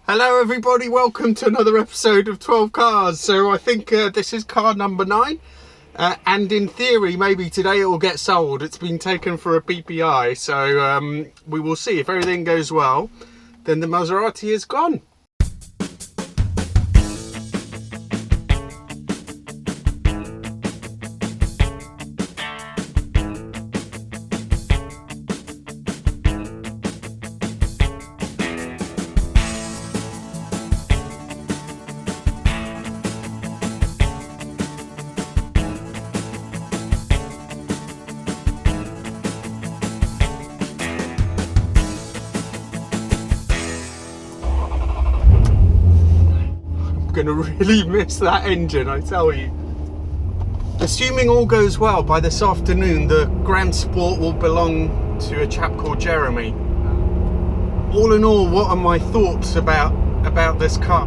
Hello everybody, welcome to another episode of 12 Cars. So I think this is car number 9 and in theory maybe today it will get sold. It's been taken for a PPI, so we will see. If everything goes well, then the Maserati is gone. Gonna really miss that engine, I tell you. Assuming all goes well, by this afternoon the Gransport will belong to a chap called Jeremy. All in all, what are my thoughts about this car?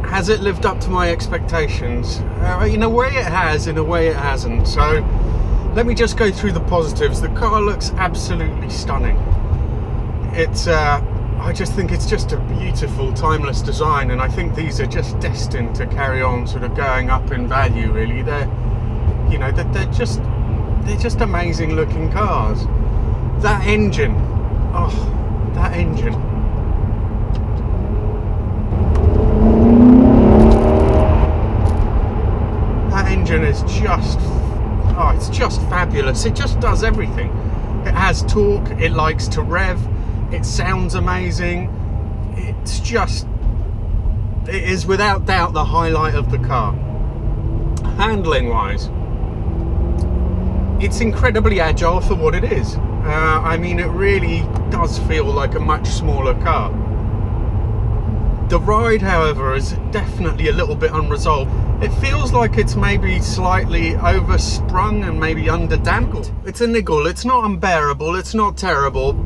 Has it lived up to my expectations? In a way it has, in a way it hasn't. So let me just go through the positives. The car looks absolutely stunning. I just think it's just a beautiful, timeless design, and I think these are just destined to carry on sort of going up in value, really. They're just amazing looking cars. That engine, oh, that engine. That engine is just, oh, it's just fabulous. It just does everything. It has torque, it likes to rev, it sounds amazing. It is without doubt the highlight of the car. Handling wise, it's incredibly agile for what it is. I mean, it really does feel like a much smaller car. The ride, however, is definitely a little bit unresolved. It feels like it's maybe slightly oversprung and maybe underdamped. It's a niggle. It's not unbearable, it's not terrible.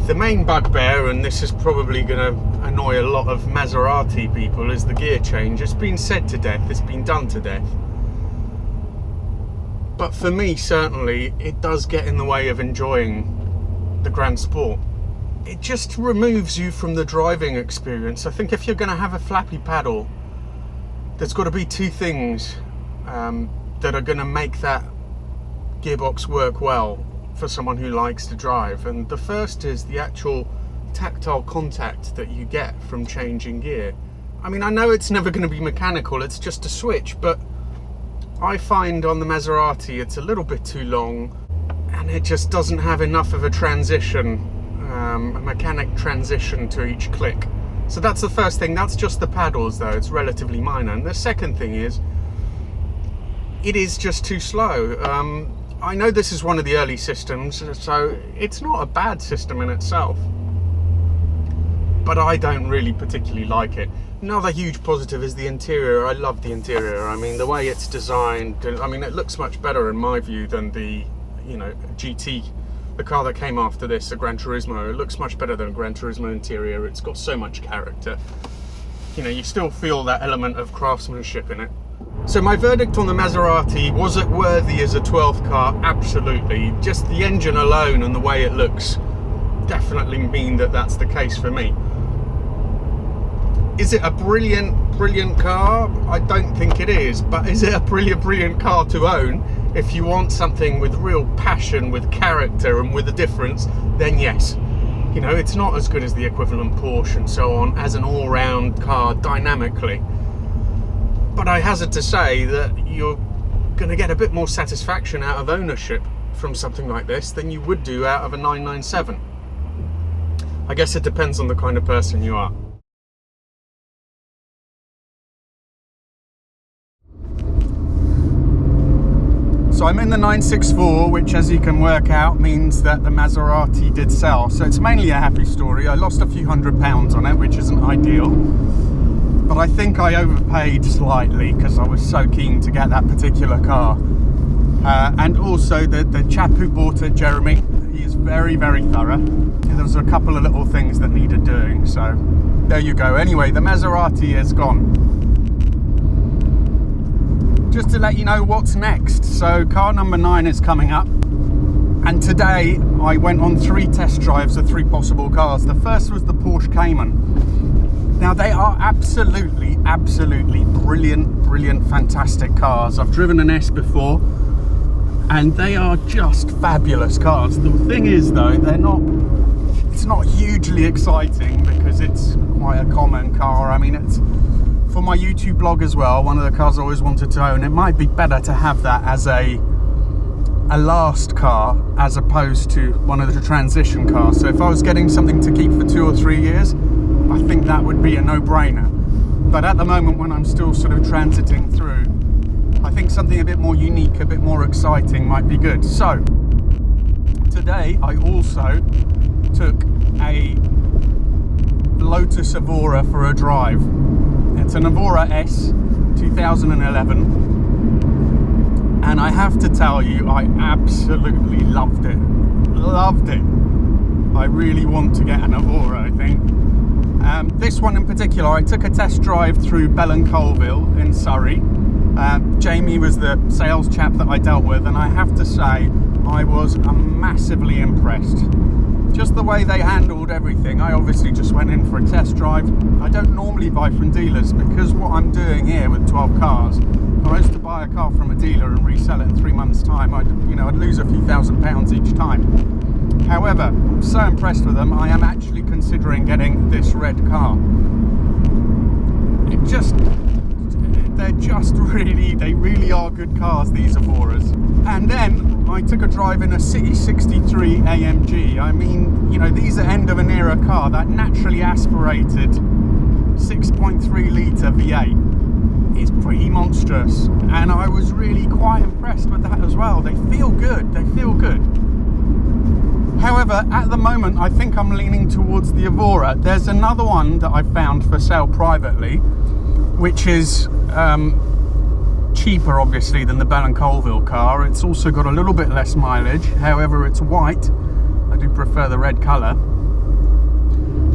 The main bugbear, and this is probably going to annoy a lot of Maserati people, is the gear change. It's been said to death, it's been done to death. But for me, certainly, it does get in the way of enjoying the Gransport. It just removes you from the driving experience. I think if you're going to have a flappy paddle, there's got to be two things that are going to make that gearbox work well for someone who likes to drive, and the first is the actual tactile contact that you get from changing gear. I mean, I know it's never going to be mechanical, it's just a switch, but I find on the Maserati it's a little bit too long and it just doesn't have enough of a transition, a mechanic transition to each click. So that's the first thing. That's just the paddles though, it's relatively minor. And the second thing is, it is just too slow. I know this is one of the early systems, so it's not a bad system in itself, but I don't really particularly like it. Another huge positive is the interior. I love the interior. I mean, the way it's designed, I mean, it looks much better in my view than the, GT, the car that came after this, the Gran Turismo. It looks much better than a Gran Turismo interior. It's got so much character. You still feel that element of craftsmanship in it. So my verdict on the Maserati, was it worthy as a 12th car? Absolutely. Just the engine alone and the way it looks definitely mean that that's the case for me. Is it a brilliant car? I don't think it is, but is it a brilliant car to own? If you want something with real passion, with character and with a difference, then yes. It's not as good as the equivalent Porsche and so on as an all-round car dynamically. But I hazard to say that you're going to get a bit more satisfaction out of ownership from something like this than you would do out of a 997. I guess it depends on the kind of person you are. So I'm in the 964, which, as you can work out, means that the Maserati did sell. So it's mainly a happy story. I lost a few £100 on it, which isn't ideal. But I think I overpaid slightly because I was so keen to get that particular car. And also the chap who bought it, Jeremy, he is very, very thorough. There was a couple of little things that needed doing, so there you go. Anyway, the Maserati is gone. Just to let you know what's next. So car number 9 is coming up. And today I went on 3 test drives of 3 possible cars. The first was the Porsche Cayman. Now, they are absolutely brilliant, fantastic cars. I've driven an S before, and they are just fabulous cars. The thing is, though, it's not hugely exciting because it's quite a common car. I mean, it's for my YouTube blog as well, one of the cars I always wanted to own. It might be better to have that as a last car as opposed to one of the transition cars. So if I was getting something to keep for 2 or 3 years, I think that would be a no-brainer. But at the moment, when I'm still sort of transiting through, I think something a bit more unique, a bit more exciting might be good. So today I also took a Lotus Evora for a drive. It's an Evora S 2011. And I have to tell you, I absolutely loved it. Loved it. I really want to get an Evora, I think. This one in particular, I took a test drive through Bell and Colville in Surrey. Jamie was the sales chap that I dealt with, and I have to say, I was massively impressed. Just the way they handled everything. I obviously just went in for a test drive. I don't normally buy from dealers because what I'm doing here with 12 cars, if I was to buy a car from a dealer and resell it in 3 months' time, I'd lose a few £1,000s each time. However, I'm so impressed with them, I am actually considering getting this red car. They really are good cars, these Evoras. And then I took a drive in a City 63 AMG. I mean, these are end of an era car, that naturally aspirated 6.3 litre V8 is pretty monstrous. And I was really quite impressed with that as well. They feel good. However, at the moment, I think I'm leaning towards the Evora. There's another one that I found for sale privately, which is cheaper, obviously, than the Bell and Colville car. It's also got a little bit less mileage. However, it's white. I do prefer the red colour.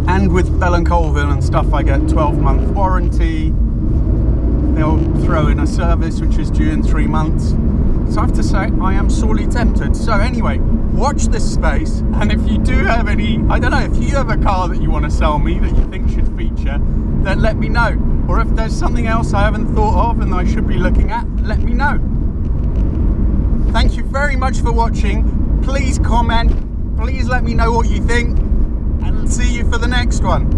And with Bell and Colville and stuff, I get 12-month warranty. They'll throw in a service which is due in 3 months. So I have to say, I am sorely tempted. So anyway, watch this space, and if you do have any, I don't know, if you have a car that you want to sell me that you think should feature, then let me know. Or if there's something else I haven't thought of and I should be looking at, let me know. Thank you very much for watching. Please comment, please let me know what you think, and see you for the next one.